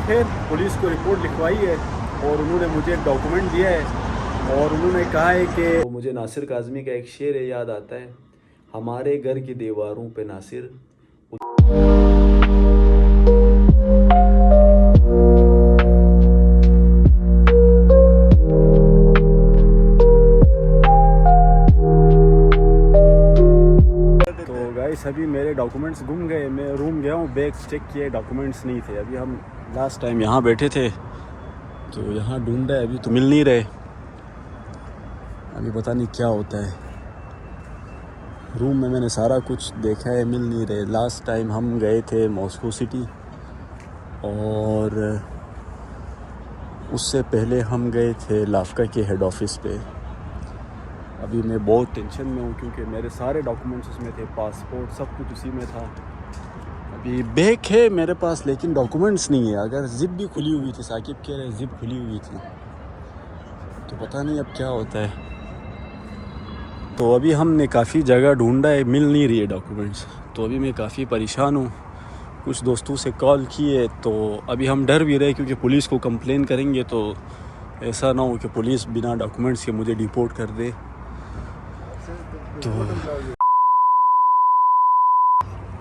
फिर पुलिस को रिपोर्ट लिखवाई है और उन्होंने मुझे एक डॉक्यूमेंट दिया है और उन्होंने कहा है कि तो मुझे नासिर काज़मी का एक शेर याद आता है, हमारे घर की दीवारों पे नासिर। अभी मेरे डॉक्यूमेंट्स गुम गए, मैं रूम गया हूँ, बैग चेक किए, डॉक्यूमेंट्स नहीं थे। अभी हम लास्ट टाइम यहाँ बैठे थे तो यहाँ ढूंढा है, अभी तो मिल नहीं रहे। अभी पता नहीं क्या होता है। रूम में मैंने सारा कुछ देखा है, मिल नहीं रहे। लास्ट टाइम हम गए थे मॉस्को सिटी और उससे पहले हम गए थे लाफ्का के हेड ऑफिस पे। अभी मैं बहुत टेंशन में हूँ क्योंकि मेरे सारे डॉक्यूमेंट्स उसमें थे, पासपोर्ट सब कुछ उसी में था। अभी बैग है मेरे पास लेकिन डॉक्यूमेंट्स नहीं है। अगर जिप भी खुली हुई थी, साकिब कह रहे जिप खुली हुई थी, तो पता नहीं अब क्या होता है। तो अभी हमने काफ़ी जगह ढूंढा है, मिल नहीं रही है डॉक्यूमेंट्स। तो अभी मैं काफ़ी परेशान हूँ। कुछ दोस्तों से कॉल किए तो अभी हम डर भी रहे क्योंकि पुलिस को कंप्लेन करेंगे तो ऐसा ना हो कि पुलिस बिना डॉक्यूमेंट्स के मुझे डिपोर्ट कर दे। तो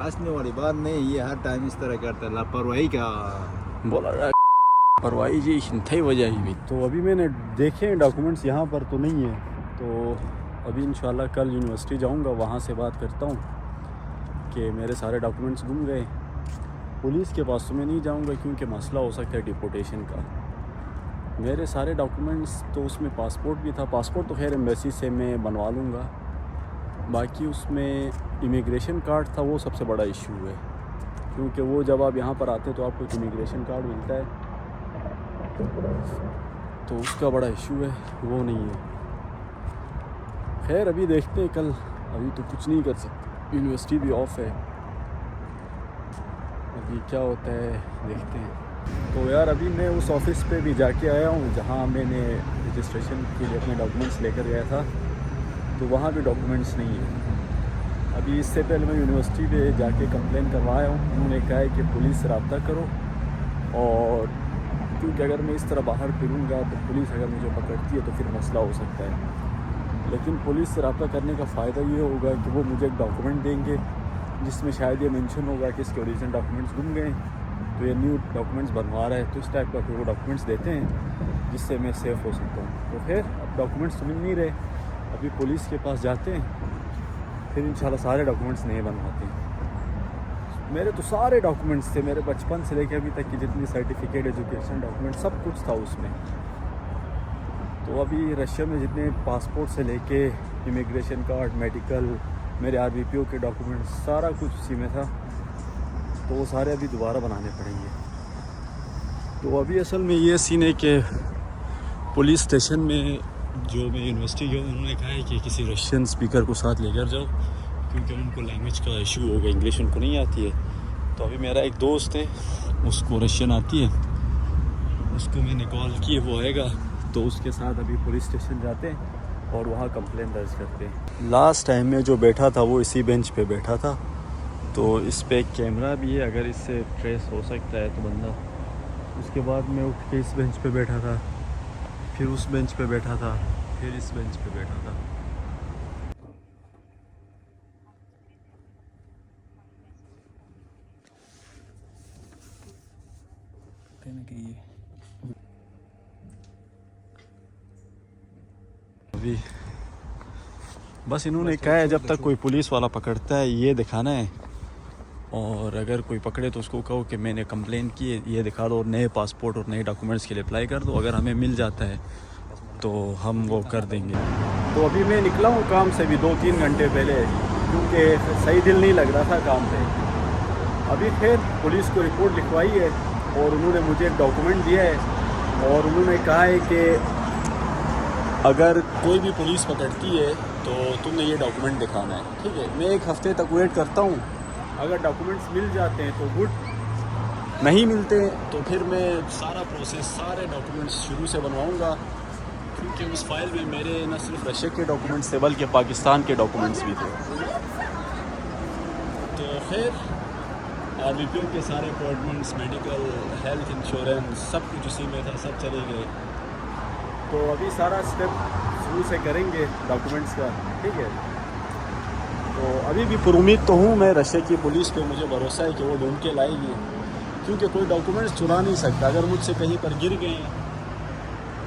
हंसने वाली बात नहीं, ये हर टाइम इस तरह करता है। लापरवाही का बोला लापरवाही जी थे वजह ही भी। तो अभी मैंने देखे डॉक्यूमेंट्स यहाँ पर तो नहीं है। तो अभी इंशाल्लाह कल यूनिवर्सिटी जाऊँगा, वहाँ से बात करता हूँ कि मेरे सारे डॉक्यूमेंट्स गुम गए। पुलिस के पास तो मैं नहीं जाऊँगा क्योंकि मसला हो सकता है डिपोर्टेशन का। मेरे सारे डॉक्यूमेंट्स तो उसमें पासपोर्ट भी था, पासपोर्ट तो खैर एम्बेसी से मैं बनवा लूँगा। बाकी उसमें इमिग्रेशन कार्ड था, वो सबसे बड़ा इशू है क्योंकि वो जब आप यहाँ पर आते हैं तो आपको एक इमिग्रेशन कार्ड मिलता है, तो उसका बड़ा इशू है, वो नहीं है। खैर अभी देखते हैं कल, अभी तो कुछ नहीं कर सकते, यूनिवर्सिटी भी ऑफ है। अभी क्या होता है देखते हैं। तो यार अभी मैं उस ऑफ़िस पे भी जाके आया हूँ जहाँ मैंने रजिस्ट्रेशन के लिए अपने डॉक्यूमेंट्स लेकर गया था, तो वहाँ भी डॉक्यूमेंट्स नहीं है। अभी इससे पहले मैं यूनिवर्सिटी पे जाके कंप्लेन करवाया हूँ। उन्होंने कहा है कि पुलिस से रब्ता करो, और क्योंकि अगर मैं इस तरह बाहर फिरूँगा तो पुलिस अगर मुझे पकड़ती है तो फिर मसला हो सकता है। लेकिन पुलिस से रब्ता करने का फ़ायदा ये होगा कि वो मुझे एक डॉक्यूमेंट देंगे जिसमें शायद ये मेंशन होगा कि इसके ओरिजिनल डॉक्यूमेंट्स गुम गए, तो ये न्यू डॉक्यूमेंट्स बनवा रहा है। तो इस टाइप का फिर वो डॉक्यूमेंट्स देते हैं जिससे मैं सेफ़ हो सकता हूँ। तो फिर अब डॉक्यूमेंट्स तो मिल नहीं रहे, अभी पुलिस के पास जाते हैं, फिर इंशाल्लाह सारे डॉक्यूमेंट्स नहीं बनवाते हैं। मेरे तो सारे डॉक्यूमेंट्स थे, मेरे बचपन से लेकर अभी तक की जितनी सर्टिफिकेट, एजुकेशन डॉक्यूमेंट सब कुछ था उसमें। तो अभी रशिया में जितने पासपोर्ट से लेके इमिग्रेशन कार्ड, मेडिकल, मेरे RBPO के डॉक्यूमेंट्स, सारा कुछ उसी में था। तो वो सारे अभी दोबारा बनाने पड़ेंगे। तो अभी असल में ये सीन है कि पुलिस स्टेशन में जो मैं यूनिवर्सिटी गया, उन्होंने कहा है कि किसी रशियन स्पीकर को साथ लेकर जाओ क्योंकि उनको लैंग्वेज का इशू होगा, इंग्लिश उनको नहीं आती है। तो अभी मेरा एक दोस्त है, उसको रशियन आती है, उसको मैंने कॉल की, वो आएगा, तो उसके साथ अभी पुलिस स्टेशन जाते हैं और वहाँ कंप्लेन दर्ज करते हैं। लास्ट टाइम में जो बैठा था वो इसी बेंच पे बैठा था, तो इस पे एक कैमरा भी है, अगर इससे ट्रेस हो सकता है तो बंदा। उसके बाद मैं उठ के इस बेंच पे बैठा था, फिर उस बेंच पे बैठा था, फिर इस बेंच पे बैठा था। अभी बस इन्होंने कहा है जब तक कोई पुलिस वाला पकड़ता है ये दिखाना है, और अगर कोई पकड़े तो उसको कहो कि मैंने कंप्लेन की है, ये दिखा दो, और नए पासपोर्ट और नए डॉक्यूमेंट्स के लिए अप्लाई कर दो। अगर हमें मिल जाता है तो हम वो कर देंगे। तो अभी मैं निकला हूँ काम से भी 2-3 घंटे पहले क्योंकि सही दिल नहीं लग रहा था काम पे। अभी फिर पुलिस को रिपोर्ट लिखवाई है और उन्होंने मुझे एक डॉक्यूमेंट दिया है और उन्होंने कहा है कि अगर कोई भी पुलिस पकड़ती है तो तुमने ये डॉक्यूमेंट दिखाना है। ठीक है, मैं 1 हफ़्ते तक वेट करता हूँ, अगर डॉक्यूमेंट्स मिल जाते हैं तो गुड, नहीं मिलते तो फिर मैं सारा प्रोसेस, सारे डॉक्यूमेंट्स शुरू से बनवाऊँगा क्योंकि उस फाइल में मेरे न सिर्फ रशिया के डॉक्यूमेंट्स थे बल्कि पाकिस्तान के डॉक्यूमेंट्स भी थे। तो फिर आरबीपीओ के सारे अपॉइंटमेंट्स, मेडिकल, हेल्थ इंश्योरेंस सब कुछ उसी में था, सब चले गए। तो अभी सारा स्टेप शुरू से करेंगे डॉक्यूमेंट्स का, ठीक है। तो अभी भी पुरुमीद तो हूँ मैं रशिया की पुलिस पे, मुझे भरोसा है कि वो ढूंढ के लाएगी, क्योंकि कोई डॉक्यूमेंट्स चुरा नहीं सकता। अगर मुझसे कहीं पर गिर गए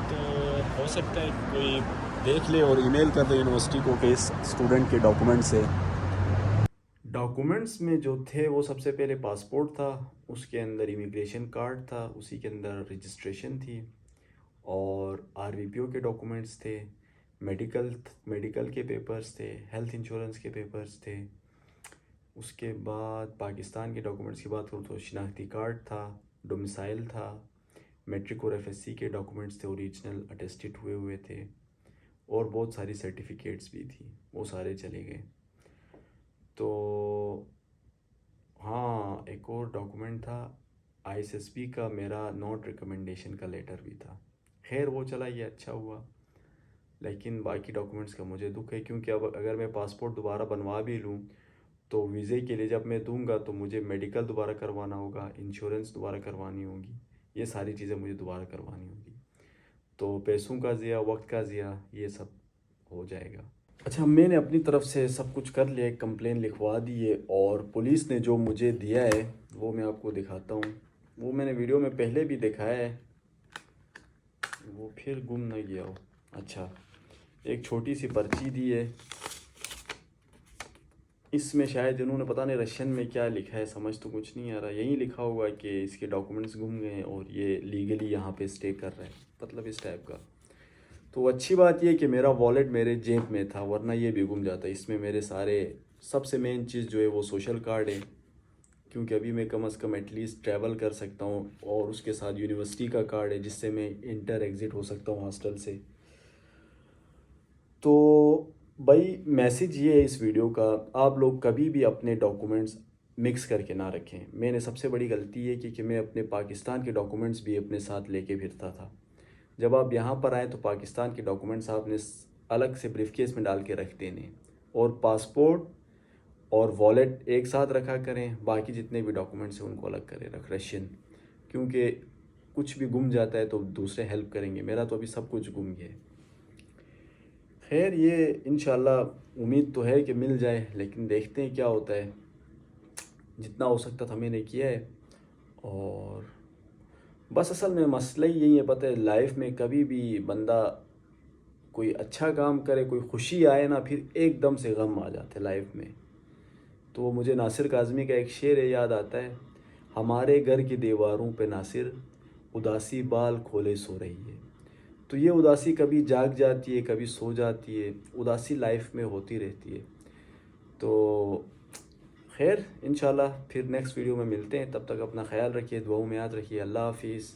तो हो सकता है कोई देख ले और ईमेल कर दे यूनिवर्सिटी को कि इस स्टूडेंट के डॉक्यूमेंट्स है। डॉक्यूमेंट्स में जो थे वो सबसे पहले पासपोर्ट था, उसके अंदर इमिग्रेशन कार्ड था, उसी के अंदर रजिस्ट्रेशन थी, और आरबीपीओ के डॉक्यूमेंट्स थे, मेडिकल के पेपर्स थे, हेल्थ इंश्योरेंस के पेपर्स थे। उसके बाद पाकिस्तान के डॉक्यूमेंट्स की बात करूँ तो शिनाख्ती कार्ड था, डोमिसाइल था, मैट्रिक और एफएससी के डॉक्यूमेंट्स थे, ओरिजिनल अटेस्टेड हुए हुए थे, और बहुत सारी सर्टिफिकेट्स भी थी, वो सारे चले गए। तो हाँ, एक और डॉक्यूमेंट था आईएसएसबी का, मेरा नॉट रिकमेंडेशन का लेटर भी था। खैर वो चला, ये अच्छा हुआ। लेकिन बाकी डॉक्यूमेंट्स का मुझे दुख है, क्योंकि अब अगर मैं पासपोर्ट दोबारा बनवा भी लूँ तो वीज़े के लिए जब मैं दूंगा तो मुझे मेडिकल दोबारा करवाना होगा, इंश्योरेंस दोबारा करवानी होगी, ये सारी चीज़ें मुझे दोबारा करवानी होगी। तो पैसों का ज़िया, वक्त का ज़िया, ये सब हो जाएगा। अच्छा, मैंने अपनी तरफ से सब कुछ कर लिया, एक कंप्लेन लिखवा दी है, और पुलिस ने जो मुझे दिया है वो मैं आपको दिखाता हूँ। वो मैंने वीडियो में पहले भी दिखाया है, वो फिर गुम ना गया हो। अच्छा, एक छोटी सी पर्ची दी है, इसमें शायद इन्होंने पता नहीं रशियन में क्या लिखा है, समझ तो कुछ नहीं आ रहा। यही लिखा हुआ है कि इसके डॉक्यूमेंट्स गुम गए हैं और ये लीगली यहाँ पे स्टे कर रहा है, मतलब इस टाइप का। तो अच्छी बात ये कि मेरा वॉलेट मेरे जेब में था, वरना ये भी गुम जाता। इसमें मेरे सारे, सबसे मेन चीज़ जो है वो सोशल कार्ड है, क्योंकि अभी मैं कम से कम एटलीस्ट ट्रैवल कर सकता हूँ, और उसके साथ यूनिवर्सिटी का कार्ड है जिससे मैं इंटर एग्ज़िट हो सकता हूँ हॉस्टल से। तो भाई मैसेज ये है इस वीडियो का, आप लोग कभी भी अपने डॉक्यूमेंट्स मिक्स करके ना रखें। मैंने सबसे बड़ी गलती ये की कि मैं अपने पाकिस्तान के डॉक्यूमेंट्स भी अपने साथ लेके फिरता था। जब आप यहाँ पर आए तो पाकिस्तान के डॉक्यूमेंट्स आपने अलग से ब्रीफकेस में डाल के रख देने, और पासपोर्ट और वॉलेट एक साथ रखा करें, बाकी जितने भी डॉक्यूमेंट्स हैं उनको अलग करें रख रशियन, क्योंकि कुछ भी गुम जाता है तो दूसरे हेल्प करेंगे। मेरा तो अभी सब कुछ गुम गया है। खैर ये इंशाल्लाह उम्मीद तो है कि मिल जाए, लेकिन देखते हैं क्या होता है। जितना हो सकता था मैंने किया है, और बस असल में मसला ही यही है, पता है लाइफ में कभी भी बंदा कोई अच्छा काम करे, कोई खुशी आए ना, फिर एकदम से गम आ जाते लाइफ में। तो मुझे नासिर काज़मी का एक शेर याद आता है, हमारे घर की दीवारों पे नासिर उदासी बाल खोले सो रही है। तो ये उदासी कभी जाग जाती है, कभी सो जाती है, उदासी लाइफ में होती रहती है। तो खैर इंशाल्लाह फिर नेक्स्ट वीडियो में मिलते हैं, तब तक अपना ख्याल रखिए, दुआओं में याद रखिए। अल्लाह हाफिज़।